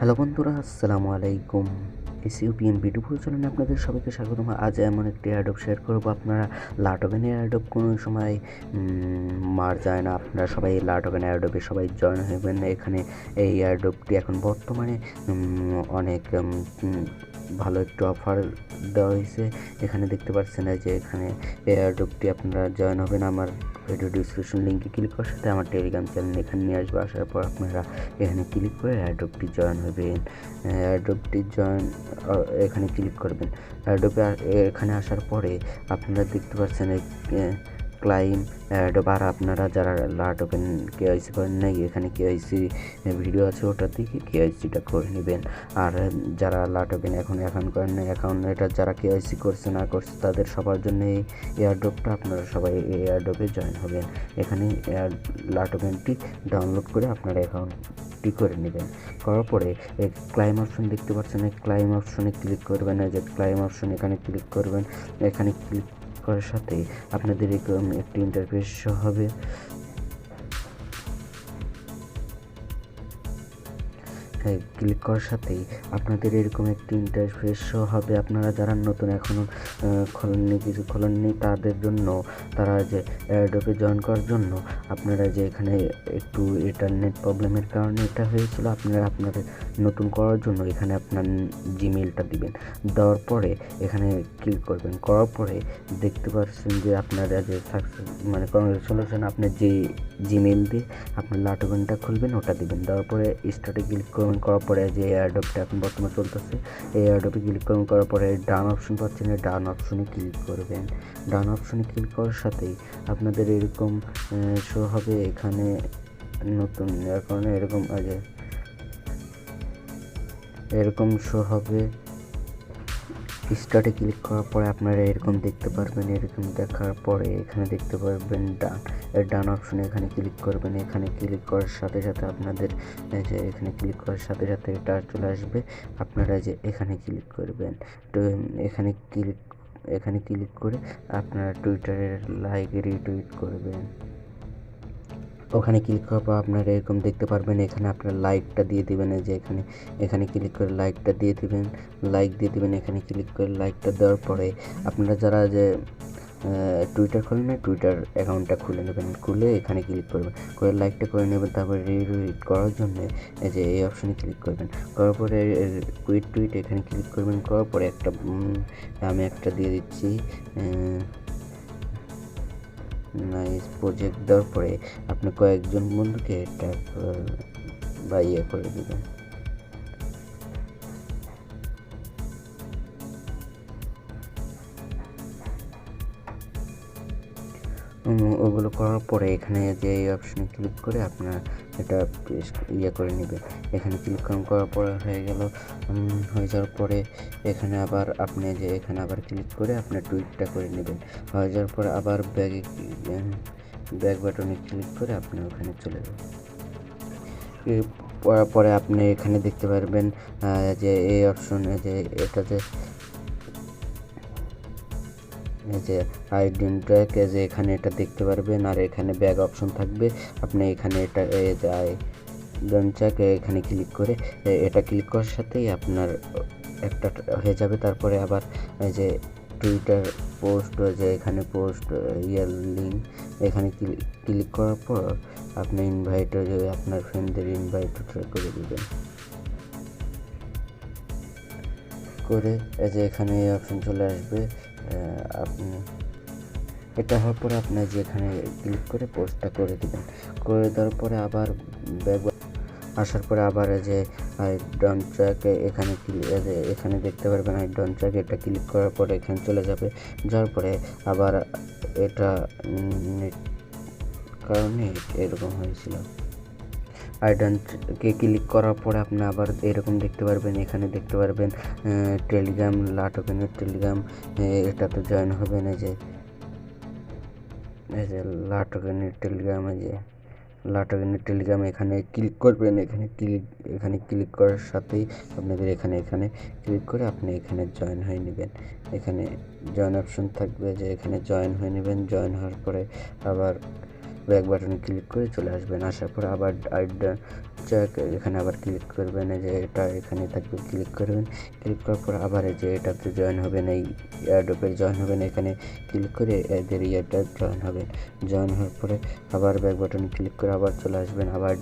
Hello বন্ধুরা, আসসালামু আলাইকুম। SUPM BD PRO চ্যানেলে আপনাদের সবাইকে স্বাগতম। আজ এমন একটি অ্যাডব শেয়ার করবো। আপনারা লাটোকেনের অ্যাডব কোনো সময় মার যায় না। আপনারা সবাই লাটোকেন অ্যাডবে সবাই জয়েন হবেন। এখানে এই অ্যাডবটি এখন বর্তমানে অনেক ভালো একটু অফার দেওয়া হয়েছে। এখানে দেখতে পাচ্ছেন যে এখানে এই অ্যাডবটি আপনারা জয়েন হবেন। আমার ভিডিও ডিসক্রিপশন লিঙ্কে ক্লিক করার সাথে আমার টেলিগ্রাম চ্যানেল এখানে নিয়ে আসবে। আসার পর আপনারা এখানে ক্লিক করে অ্যাডবটি জয়েন হবেন। অ্যাডবটি জয়েন এখানে ক্লিক করবেন। অ্যাডবে এখানে আসার পরে আপনারা দেখতে পাচ্ছেন ক্লাইম অ্যাডব। আর আপনারা যারা লাটোকেন কেওয়াইসি করেন নাই, এখানে কেওয়াইসি ভিডিও আছে, ওটা দেখে কেওয়াইসিটা করে নেবেন। আর যারা লাটোকেন এখন অ্যাকাউন্ট করেন না, অ্যাকাউন্ট এটা যারা কেওয়াইসি করছে না করছে তাদের সবার জন্য এই এয়ারড্রপটা। আপনারা সবাই এই এয়ারড্রপে জয়েন হবেন। এখানে লাটোকেনটি ডাউনলোড করে আপনারা অ্যাকাউন্টটি করে নেবেন। করার পরে ক্লাইম অপশন দেখতে পাচ্ছেন, এই ক্লাইম অপশনে ক্লিক করবেন। এই যে ক্লাইম অপশন, এখানে ক্লিক করবেন। এখানে ক্লিক করার সাথে আপনাদের এরকম একটি ইন্টারফেস হবে। ক্লিক করার সাথেই আপনাদের এরকম একটি ইন্টারফেস হবে। আপনারা যারা নতুন এখনও খোলেননি, কিছু খোলেননি, তাদের জন্য, তারা যে অ্যাডোবে জয়েন করার জন্য আপনারা যে এখানে একটু ইন্টারনেট প্রবলেমের কারণে এটা হয়েছিল, আপনারা আপনাদের নতুন করার জন্য এখানে আপনার জিমেইলটা দিবেন। দেওয়ার পরে এখানে ক্লিক করবেন। করার পরে দেখতে পাচ্ছেন যে আপনারা যে সাকসেস মানে কংগ্রেচুলেশন, আপনার যে জিমেইল দিয়ে আপনার লাটোকেনটা খুলবেন ওটা দিবেন। দেওয়ার পরে স্টার্টে ক্লিক করবেন। করার পরে যে এয়ারড্রপটা এখন বর্তমানে চলতেছে, এই এয়ারড্রপে ক্লিক করবেন। করার পরে ডান অপশন পাচ্ছেন, ডান অপশনে ক্লিক করবেন। ডান অপশনে ক্লিক করার সাথেই আপনাদের এরকম শো হবে। এখানে নতুন কারণে এরকম শো হবে। স্টার্টে ক্লিক করার পরে আপনারা এরকম দেখতে পারবেন। এরকম দেখার পরে এখানে দেখতে পারবেন ডান অপশনে এখানে ক্লিক করবেন। এখানে ক্লিক করার সাথে সাথে আপনাদের যে এখানে ক্লিক করার সাথে সাথে এটা চলে আসবে। আপনারা যে এখানে ক্লিক করবেন। তো এখানে ক্লিক করে আপনারা টুইটারের লাইক রিটুইট করবেন। ওখানে ক্লিক করার পর আপনারা এরকম দেখতে পারবেন। এখানে আপনার লাইকটা দিয়ে দিবেন। এই যে এখানে ক্লিক করে লাইকটা দিয়ে দিবেন। এখানে ক্লিক করে লাইকটা দেওয়ার পরে আপনারা যারা যে টুইটার খোলেন না, টুইটার অ্যাকাউন্টটা খুলে নেবেন। খুলে এখানে ক্লিক করবেন, করে লাইকটা করে নেবেন। তারপরে রিটুইট করার জন্য এই যে এই অপশনে ক্লিক করবেন। করার পরে টুইট এখানে ক্লিক করবেন। করার পরে আমি একটা দিয়ে দিচ্ছি নাইস প্রজেক্ট। দেওয়ার পরে আপনি কয়েকজন বন্ধুকে ট্যাগ বা করে দেবেন। ওগুলো করার পরে এখানে যে এই অপশনে ক্লিক করে আপনার এটা করে নেবেন। এখানে ক্লিক করার পরে হয়ে যাওয়ার পরে এখানে আবার আপনি যে এখানে আবার ক্লিক করে আপনার টুইটটা করে নেবেন। হয়ে যাওয়ার পরে আবার ব্যাক বাটনে ক্লিক করে আপনি ওখানে চলে যাবেন। পরে আপনি এখানে দেখতে পারবেন যে এই অপশনে যে এটা যে আইডেন্টিফাই যে এখানে এটা দেখতে পারবেন। আর এখানে ব্যাক অপশন থাকবে। আপনি এখানে এটা এখানে ক্লিক করে এটা ক্লিক করার সাথেই আপনার একটা হয়ে যাবে। তারপরে আবার যে টুইটার পোস্ট, যে এখানে পোস্ট লিঙ্ক, এখানে ক্লিক করার পর আপনি ইনভাইট আপনার ফ্রেন্ডদের ইনভাইট করে দেবেন। করে যে এখানে এই অপশন চলে আসবে। আপনি এটা হওয়ার পরে আপনার যে এখানে ক্লিক করে পোস্টটা করে দেবেন। করে দেওয়ার পরে আবার ব্যাক আসার পরে আবার যে আই ডোন্ট ট্র্যাক এখানে দেখতে পারবেন আই ডোন্ট ট্র্যাক, এটা ক্লিক করার পরে এখানে চলে যাবে। যাওয়ার পরে আবার এটা কারণে এরকম হয়েছিল। আইডেন্টকে ক্লিক করার পরে আপনি আবার এরকম দেখতে পারবেন। এখানে দেখতে পারবেন টেলিগ্রাম, লাটোকেনের টেলিগ্রাম, এটাতে জয়েন হবেন। এই যে লাটোকেনের টেলিগ্রাম এখানে ক্লিক করবেন। এখানে ক্লিক করার সাথেই আপনাদের এখানে ক্লিক করে আপনি এখানে জয়েন হয়ে নেবেন। এখানে জয়েন অপশন থাকবে, যে এখানে জয়েন হয়ে নেবেন। জয়েন হওয়ার পরে আবার ব্যাক বাটনে ক্লিক করে চলে আসবেন। আসার পর আবার এখানে আবার ক্লিক করবেন, এই যে এটা এখানে থাকবে, ক্লিক করবেন। ক্লিক করার পর আবার এই যে এটাতে জয়েন হবেন, এই এয়ারড্রপে জয়েন হবেন। এখানে ক্লিক করে এদের ইয়েটা জয়েন হবেন। জয়েন হওয়ার পরে আবার ব্যাক বাটনে ক্লিক করে আবার চলে আসবেন। আবার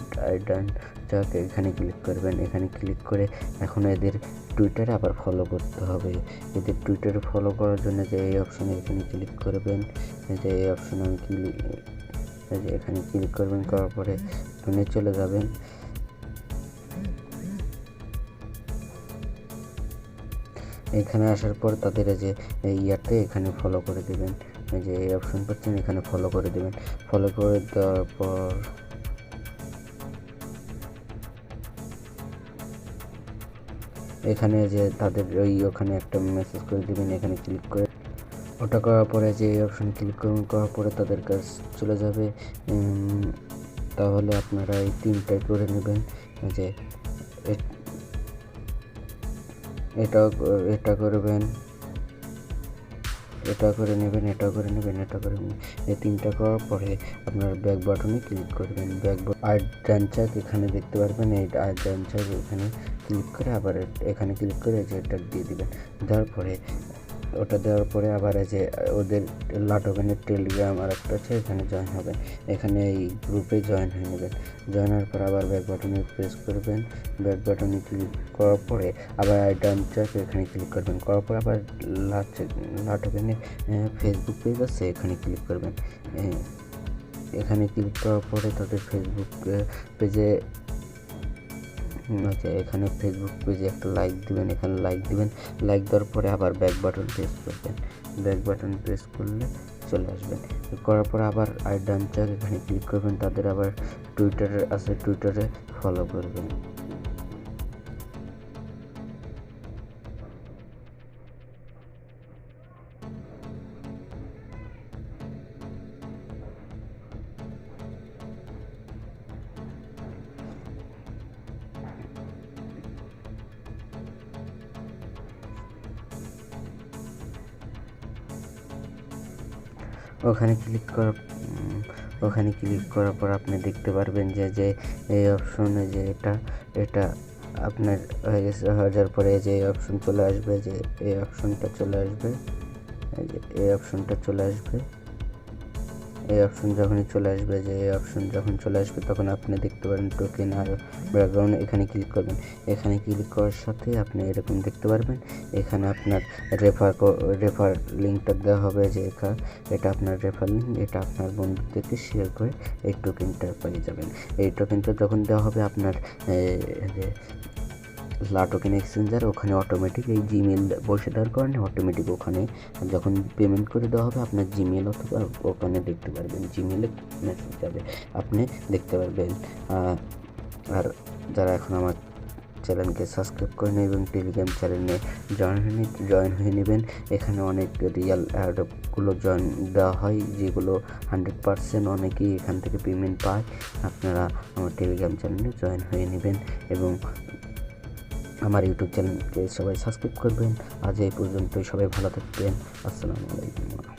এখানে ক্লিক করবেন। এখানে ক্লিক করে এখন এদের টুইটারে আবার ফলো করতে হবে। এদের টুইটারে ফলো করার জন্য যে এই অপশনে এখানে ক্লিক করবেন, এই যে এই অপশনে এই যে এখানে ক্লিক করবেন। করার পরে এখানে চলে যাবেন। এখানে আসার পর তাদের যে এই ইয়ারটা এখানে ফলো করে দেবেন, এই যে এই অপশন পাচ্ছেন, এখানে ফলো করে দেবেন। ফলো করে দেওয়ার পর এখানে যে তাদের ওখানে একটা মেসেজ করে দেবেন, এখানে ক্লিক করে ওটা করার পরে যে এই অপশন ক্লিক করুন। করার পরে তাদের কাজ চলে যাবে। তাহলে আপনারা এই তিনটাই করে নেবেন, যে এটা করবেন, এটা করে নেবেন, এটা করে নেবেন, এটা করে নেবেন। এই তিনটা করার পরে আপনার ব্যাক বাটনে ক্লিক করবেন। আইড্রানচাক এখানে দেখতে পারবেন, এই আইড্রানচাক এখানে ক্লিক করে আবার এখানে ক্লিক করে যে এটা দিয়ে দিবেন। দেওয়ার পরে ওটা দেওয়ার পরে আবার যে ওদের লাটোকেনের টেলিগ্রাম আর একটা আছে, এখানে জয়েন হবেন। এখানে এই গ্রুপে জয়েন হয়ে নেবেন। জয়েন হওয়ার পর আবার ব্যাক বাটনে প্রেস করবেন। ব্যাক বাটনে ক্লিক করার পরে আবার আইড্রানচাক এখানে ক্লিক করবেন। করার পর আবার লাটোকেনের ফেসবুক পেজ আছে, এখানে ক্লিক করবেন। এখানে ক্লিক করার পরে তাদের ফেসবুক পেজে এখানে ফেসবুক পেজে একটা লাইক দিবেন, এখানে লাইক দিবেন। লাইক দেওয়ার পরে আবার ব্যাক বাটন প্রেস করবেন। ব্যাক বাটন প্রেস করলে চলে আসবেন। করার পর আবার আইড্রানচাক এখানে ক্লিক করবেন। তাদের আবার টুইটারে আছে, টুইটারে ফলো করবেন। ওখানে ক্লিক করার পর আপনি দেখতে পারবেন যে এই অপশনে যে এটা আপনার হয়ে গেছে। হয়ে যাওয়ার পরে যে এই অপশন চলে আসবে, যে এই অপশনটা চলে আসবে, এই অপশনটা চলে আসবে। এই অপশন যখনই চলে আসবে, যে এই অপশন যখন চলে আসবে তখন আপনি দেখতে পারেন টোকেন আর ব্যাকগ্রাউন্ড। এখানে ক্লিক করবেন। এখানে ক্লিক করার সাথে আপনি এরকম দেখতে পারবেন। এখানে আপনার রেফার লিঙ্কটা দেওয়া হবে, যে এটা আপনার রেফার লিঙ্ক, এটা আপনার বন্ধুদেরকে শেয়ার করে এই টোকেনটা পেয়ে যাবেন। এই টোকেনটা যখন দেওয়া হবে আপনার যে লাটোকেন এক্সচেঞ্জার, ওখানে অটোমেটিক এই জিমেল বসে দেওয়ার কারণে অটোমেটিক ওখানে যখন পেমেন্ট করে দেওয়া হবে আপনার জিমেল অথবা ওখানে দেখতে পারবেন, জিমেলে মেসেজ যাবে, আপনি দেখতে পারবেন। আর যারা এখন আমার চ্যানেলকে সাবস্ক্রাইব করে নেবেন এবং টেলিগ্রাম চ্যানেলে জয়েন হয়ে নেবেন। এখানে অনেক রিয়েল অ্যাডগুলো জয়েন দেওয়া হয়, যেগুলো 100% অনেকেই এখান থেকে পেমেন্ট পায়। আপনারা আমার টেলিগ্রাম চ্যানেলে জয়েন হয়ে নেবেন এবং আমার ইউটিউব চ্যানেলকে সবাই সাবস্ক্রাইব করবেন। আজ এই পর্যন্তই, সবাই ভালো থাকবেন। আসসালামু আলাইকুম।